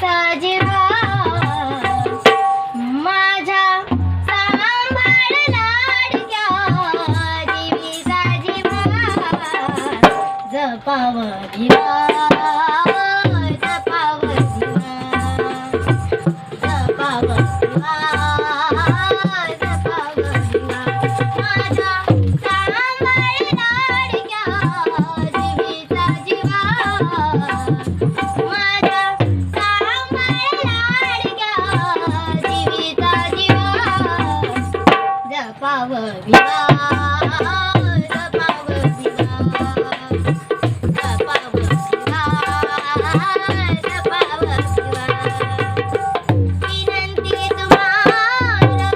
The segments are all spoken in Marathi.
साजिवा माझ्या सांभाळ लाडक्या जीवीचा जीवा जपाव जीवा जपाव जीवा जपाव जीवा जपाव जीवा माझ्या सांभाळ लाडक्या जीवीचा जीवा माझ्या सांभाळ लाडक्या जीवीचा जीवा जपाव जीवा जपाव जीवा जपाव जीवा जपाव जीवा विनंती तुम्हाला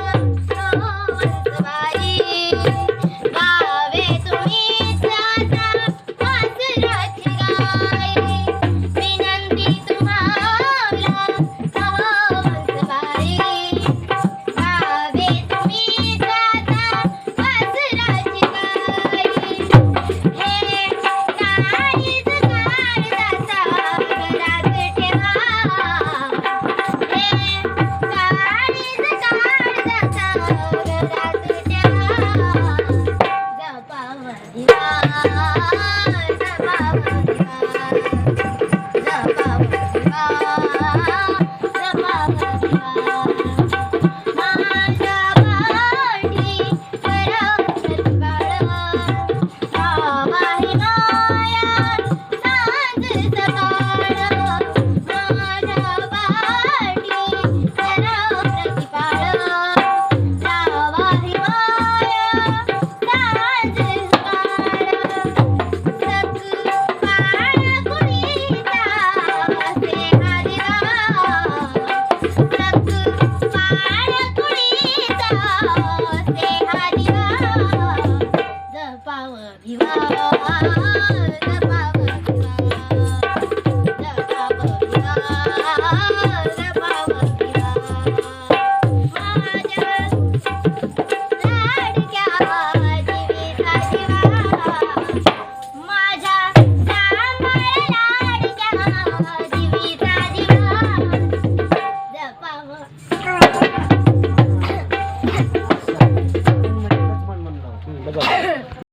रोवंसबाई गावे तुम्हीच आता वासराची गाय विनंती तुम्हाला रोवंसबाई गावे तुम्हीच आता वासराची गाय हे काळीज काळजाचा घरात ठेवा हे काळीज काळजाचा घरात ठेवा जपाव जीवा जपाव जीवा जपाव जीवा जपाव जीवा माझ्या पाठी करवत बाळ गावाही माया सांज सकाळ माझ्या पाठी करवत बाळ गावाही माया सांज सकाळ सक काळ कुणीचा असे हरिवा सक काळ कुणीचा असे हरिवा जपाव भिवा